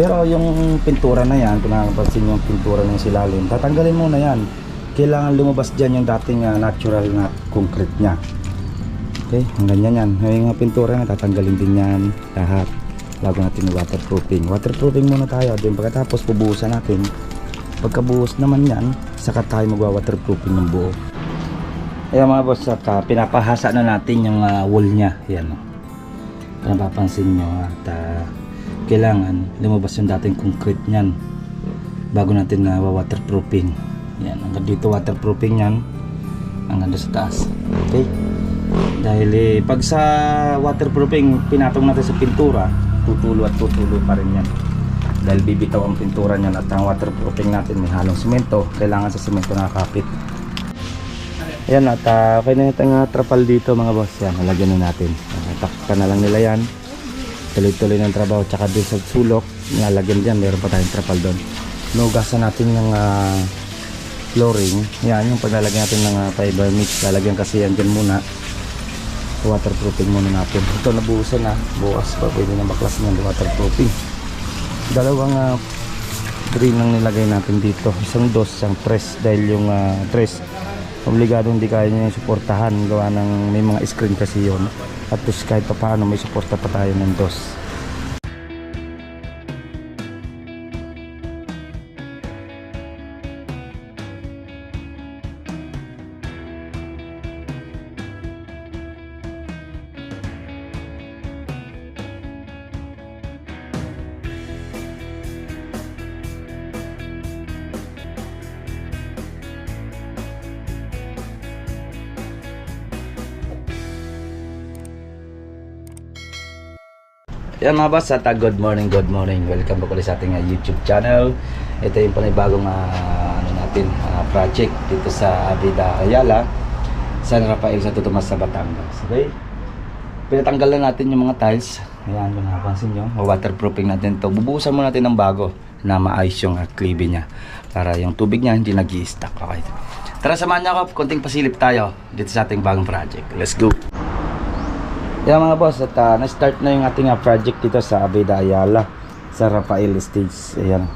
Pero yung pintura na yan, kung nakapansin yung pintura ng silalim, tatanggalin muna yan. Kailangan lumabas dyan yung dating natural na concrete nya. Okay, ang ganyan yan. Yung pintura na tatanggalin din yan lahat bago natin waterproofing. Waterproofing muna tayo, then pagkatapos pubuhusan natin. Pagkabuhos naman yan, saka tayo magwa-waterproofing ng buo. Ayan mga boss, at pinapahasa na natin yung wall nya. Yan, napapansin nyo, at kailangan lumabas yung dating concrete nyan bago natin waterproofing. Yan, hanggang dito waterproofing yan, hanggang sa taas. Okay, dahil pag sa waterproofing pinatong natin sa pintura, tutulo at tutulo pa rin yan, dahil bibitaw ang pintura nyan. At ang waterproofing natin may halong simento, kailangan sa simento nakakapit. Ayan, at okay na yung trapal dito mga boss. Yan, halagyan na natin, takpan na lang nila yan, tuloy-tuloy ng trabaho. Tsaka dun sa sulok, nalagyan dyan, meron pa tayong trapal doon. Nugasan natin ng flooring. Yan, yung paglalagyan natin ng fiber mix, lalagyan kasi yan dyan muna, waterproofing muna natin. Ito nabuhusan na, bukas pa pwede na baklasin yung waterproofing. Dalawang drain lang nilagay natin dito, isang dos, isang tres, dahil yung tres obligado hindi kaya niya yung suportahan, gawa ng may mga screen kasi yun. At kahit pa paano may suporta pa tayo ng dos. Yan mga boss, at good morning, welcome back ulit sa ating YouTube channel. Ito yung panibagong project dito sa Avida Ayala, San Rafael, Santo Tomas sa Batangas. Okay, pinatanggal na natin yung mga tiles. Ayan, kung nakapansin nyo, waterproofing natin to. Bubuhusan mo natin ng bago na maayos yung cleave nya, para yung tubig nya hindi nag-i-stack. Okay, tara samahan nyo ako, konting pasilip tayo dito sa ating bagong project. Let's go. Yan mga boss, at na-start na yung ating project dito sa Avida Ayala, sa Rafael Estates. Ayan,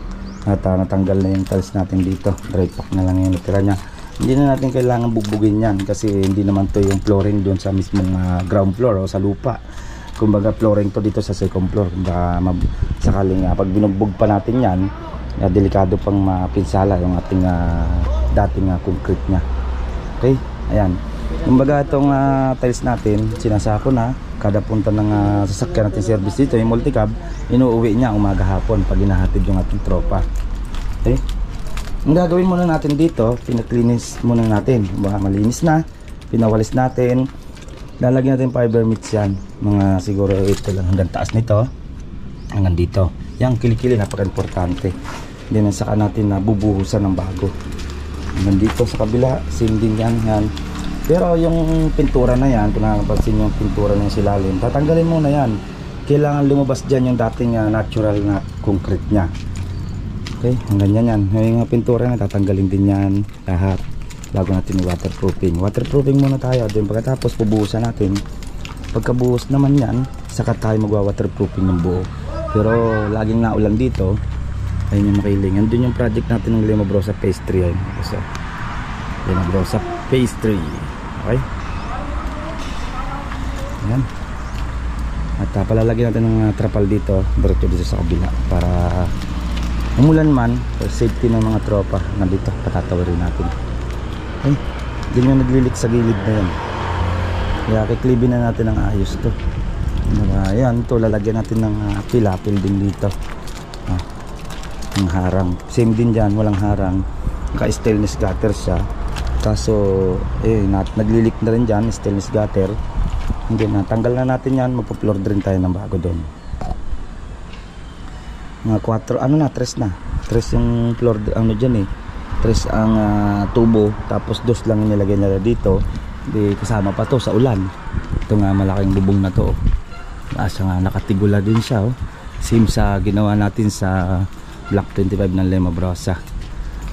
at natanggal na yung tiles natin dito, dry pack na lang yung natira nya. Hindi na natin kailangan bubugin yan, kasi hindi naman to yung flooring doon sa mismong ground floor o sa lupa. Kumbaga flooring to dito sa second floor. Kumbaga sakaling pag binugbog pa natin yan, delikado pang mapinsala yung ating dating concrete nya. Okay, ayan. Kumbaga itong tiles natin, sinasako na kada punta ng sasakyan natin service dito, yung multicab, inuuwi niya umaga hapon pag inahatid yung ating tropa. Okay, ang gagawin muna natin dito, pinaklinis muna natin, baka malinis na, pinawalis natin, lalagyan natin fiber mix yan, mga siguro ito lang hanggang taas nito, hanggang dito. Yan, kilikili, napaka-importante. Then saka natin bubuhusan ng bago hanggang dito sa kabila, same din yan, yan. Pero yung pintura na yan, kung nakapansin yung pintura ng silalim, tatanggalin muna yan. Kailangan lumabas dyan yung dating natural na concrete nya. Okay, ang ganyan yan. Yung pintura na tatanggalin din yan lahat bago natin waterproofing. Waterproofing muna tayo, then pagkatapos pubuhusan natin. Pagkabuhos naman yan, saka tayo magwa-waterproofing ng buo. Pero laging naulan dito, ayun yung makiling. Andun yung project natin ng Lima Brosa Pastry. Ayun. So, Lima Brosa Pastry. Okay, ayan. At palalagyan natin ng trapal dito, diretso dito sa kabila, para umulan man, for safety ng mga tropa, nandito patatawarin natin. Okay, din yung naglilik sa gilid na yan, kaya kiklibin na natin ang ayos to. Ayan, to lalagyan natin ng pilapil din dito, ng harang, same din dyan, walang harang, naka stainless gutter siya. Kaso naglilik na rin dyan, stainless gutter. Hindi na, tanggal na natin yan, magpo-floor drain tayo ng bago doon. Mga 4, tres na. Tres yung floor, dyan tres ang tubo, tapos dos lang nilagay nila dito. Di kasama pa to sa ulan. Ito nga malaking bubong na to. Asa nga nakatigula din siya. Same sa ginawa natin sa Block 25 ng Lima Brosa.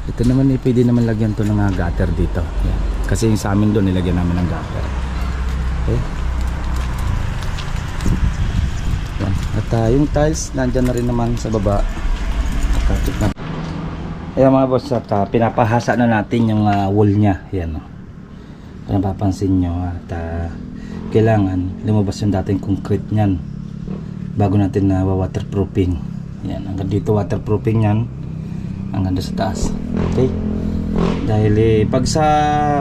Ito naman pwede naman lagyan to ng gutter dito. Yan. Kasi yung sa amin doon nilagyan namin ng gutter. Okay. Yan. At yung tiles nandyan na rin naman sa baba. Check na. Ayan mga boss, at pinapahasa na natin yung wall nya. Yan o. Kung napapansin nyo, at kailangan lumabas yung dating concrete nyan bago natin na waterproofing. Yan, hanggang dito waterproofing yan, hanggang doon sa taas. Okay? Dahil pag sa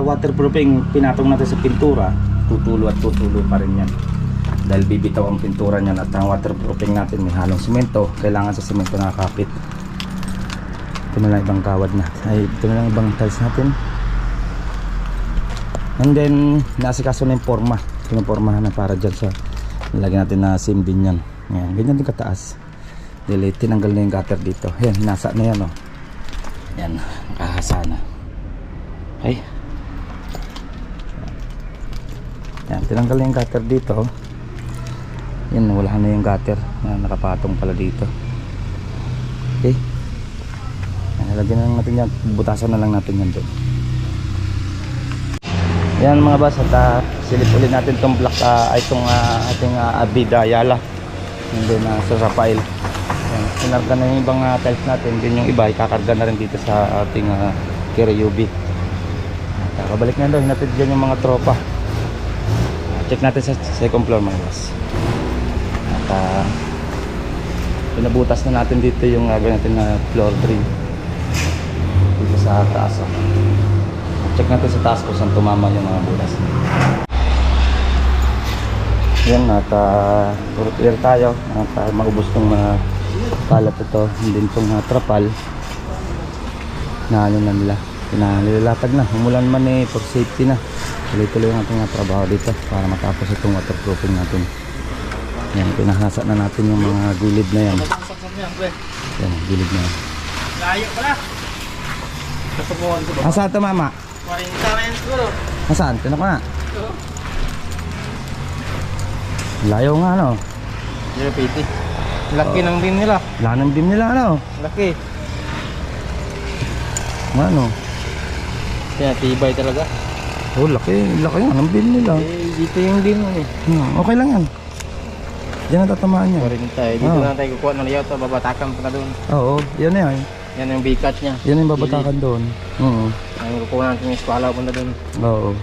waterproofing pinatong natin sa pintura, tutulo at tutulo pa rin yan. Dahil bibitaw ang pintura niyan, at ang waterproofing natin may halong simento, kailangan sa simento nakakapit. Ito na lang ibang kawad na, ay ito na lang ibang tiles natin. And then naasikaso na yung forma, pinupormahan na para dyan sa nilagyan natin na sim din yan. Yan, ganyan din kataas. Dili, tinanggal na yung gutter dito. Yan, nasa na yan o. Yan, nakahasa na. Okay. Yan, tinanggal na yung gutter dito. Yan, wala na yung gutter na nakapatong pala dito. Okay. Yan, lagyan na lang natin yan. Butasan na lang natin yan doon. Yan mga boss, at silip ulit natin itong black, itong ating Avida Ayala. And then sa Rafael. Yan, sinarga na yung ibang tiles natin. Then yung iba ikakarga na rin dito sa ating Kirayubi. Kabalik na doon, hinatid dyan yung mga tropa. Check natin sa second floor mga boss. At pinabutas na natin dito yung gagawin natin na floor drain dito sa taas. Check natin sa taas kung saan tumama yung mga butas. Yan, at puro clear tayo at maubos itong kalat ito. Hindi itong trapal na ano na nila, pinalilatag na. Umulan man for safety na. Tuloy-tuloy ang ating trabaho dito para matapos itong waterproofing natin. Yan, pinahasa na natin yung mga gilid na yan. Yan, gilid na yan. Layo pala. Asaan ito mama? 40 na yan siguro. Asaan? Tinak na. Layo nga ano. 0.50. Laki ng beam nila. Wala ng beam nila ano. Laki. Ano? Kaya tibay talaga. Oh, laki nga ng beam nila. Dito yung beam eh. Okay lang yan. Diyan ang tatamaan niya. 40. Dito na tayo kukuha ng layout. Babatakan pa na doon. Oo, yan na yan. Yan yung bikat niya. Yan yung babatakan doon. Oo. Ang kukuha natin yung eskwala punta doon. Oo.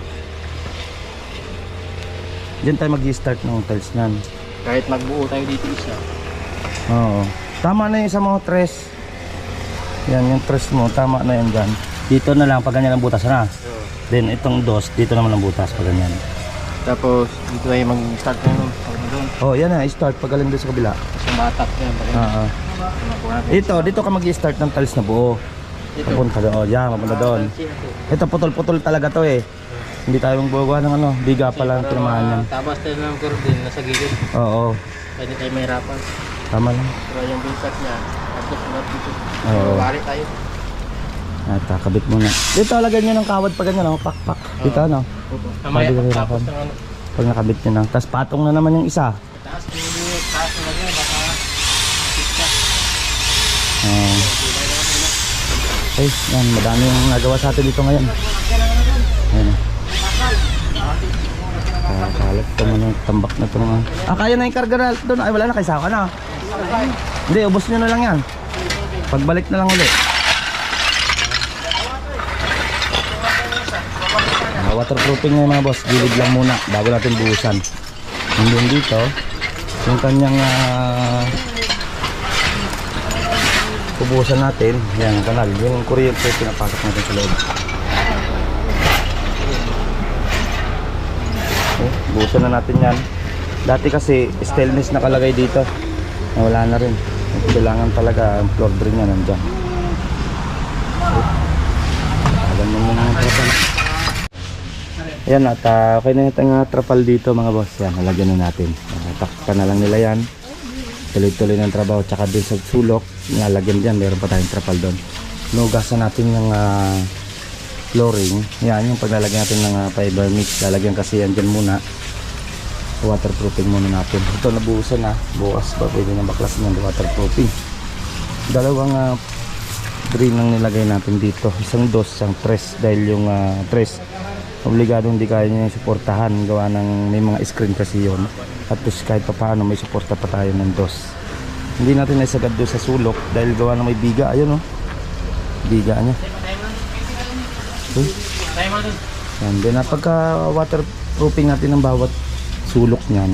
Diyan tayo mag-i-start ng tiles nan. Kahit magbuo tayo dito isa. Oo. Tama na yung sa mga tres. Yan, yung tres mo. Tama na yan dyan. Dito na lang pag ganyan ang butas na. Then itong dos, dito naman ang butas pag ganyan. Tapos dito tayo mag-start doon. Oh, yan na. I-start pag galing doon sa kabila. Yung batak yan. Oo. Dito ka mag-i-start ng tiles na buo. Papunta doon. Yan, papunta doon. Ito putol-putol talaga to eh. Hindi tayo magbubuha ng ano, biga pa lang tinamaan yan. Tapos tayo ng cordon nasa gilid. Oo. Pwede tayo mahirapan. Tama lang. Pero yung bikat niya, tapos sunod dito. Oo. Balik tayo. At kabit muna. Dito lagyan nyo ng kawad pag ganyan, pak. Dito ano. Mamaya Sabi ko tapos hirapan. ng ano. Pag nakabit nyo na. Tapos patong na naman yung isa. Taas na lagyan, baka pizza. Okay, yan. Madami yung nagawa sa atin dito ngayon. Ayan. Kalat ito mga tambak na ito mga. Kaya na yung karga na doon. Ay wala na, kaysa ka na. Hindi, ubos nyo na lang yan. Pagbalik na lang ulit. Waterproofing na yung mga boss. Gilid lang muna bago natin buhusan. Hanggang dito yung kanyang pubusan natin. Yan, kanal. Yung kuryente pinapasok natin sa loob. Okay, buhusan na natin yan. Dati kasi stainless nakalagay dito. Wala na rin. Kailangan talaga ang floor drain niya nandyan. Alam mo muna ang trapal. Ayan at okay na yung trapal dito mga boss. Yan, nalagyan na natin. Takpan na lang nila yan. Tuloy-tuloy ng trabaho. Tsaka din sa sulok, nalagyan dyan. Meron pa tayong trapal doon. Nugasan natin yung flooring. Yan, yung paglalagyan natin ng fiber mix. Lalagyan kasi yan dyan muna. Waterproofing muna natin. Ito nabuhusan na. Bukas ba pwede na baklasin yung waterproofing. Dalawang drain lang nilagay natin dito. Isang dos, isang tres. Dahil yung tres obligado hindi kaya niya yung suportahan. Gawa ng may mga screen kasi yun. At least kahit pa paano may suporta pa tayo ng dos. Hindi natin naisagad doon sa sulok dahil gawa na may biga. Ayun, oh. Biga niya. Okay. Yan. Then pagka waterproofing natin ng bawat sulok niyan,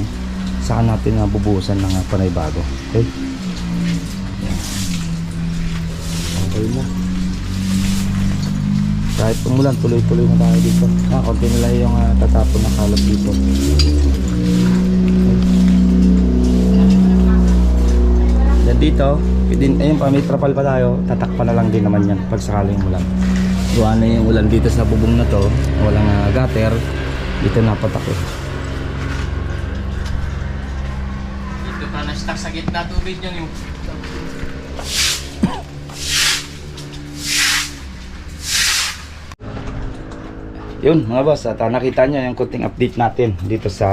saka natin bubuhusan ng panay bago. Okay. Yan. Okay na. Kahit umulan, tuloy-tuloy na tayo dito. Konti nila yung tatapon na kalat dito. Yan dito, ayun pa, may trapal pa tayo. Tatakpan na lang din naman yan pag sakaling umulan. Gawa na yung ulan dito sa bubong na to. Walang gutter. Dito napatak eh. Dito pa na-stuck sa gitna tubig yun yung... Yun mga boss, at nakita nyo yung konting update natin dito sa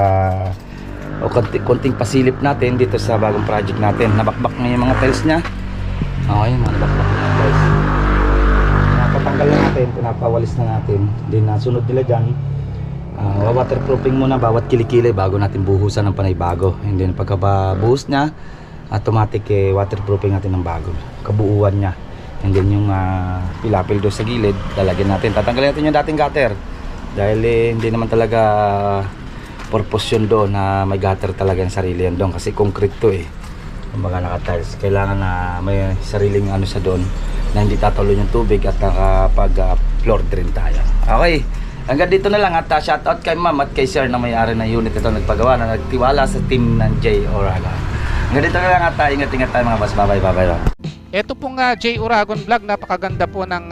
konting pasilip natin dito sa bagong project natin. Nabakbak na yung mga tiles nya. Okay, mga nabakbak na yung tiles. Napatanggal na natin, pinapawalis na natin. Then sunod nila dyan, waterproofing muna bawat kilikili bago natin buhusan ng panay bago. And then pagkabuhos nya, automatic waterproofing natin ng bago, kabuuan nya. And then yung pilapil doon sa gilid, lalagyan natin. Tatanggalin natin yung dating gutter dahil hindi naman talaga purpose yun doon na may gutter talaga yung sarili yan doon kasi concrete to eh. Kumbaga naka-tiles, kailangan na may sariling ano sa doon na hindi tatalo yung tubig at nakapag floor drain tayo. Okay, hanggang dito na lang at shoutout kay ma'am at kay sir na may-ari ng unit ito nagpagawa na nagtiwala sa team ng J Oragon. Hanggang dito na lang at ingat-ingat tayo mga boss. Bye bye. Ito pong J Oragon Vlog, napakaganda po ng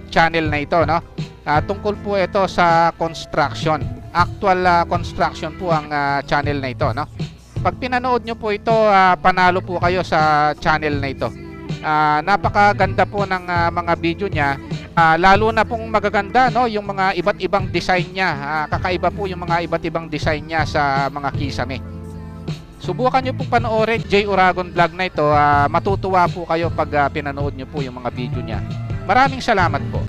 channel na ito, no? Tungkol po ito sa construction. Actual construction po ang channel na ito, no? Pag pinanood nyo po ito, panalo po kayo sa channel na ito. Napakaganda po ng mga video niya. Lalo na pong magaganda, no? Yung mga iba't ibang design niya. Kakaiba po yung mga iba't ibang design niya sa mga kisame. Subukan nyo po panoorin J Oragon Vlog na ito. Matutuwa po kayo pag pinanood nyo po yung mga video niya. Maraming salamat po.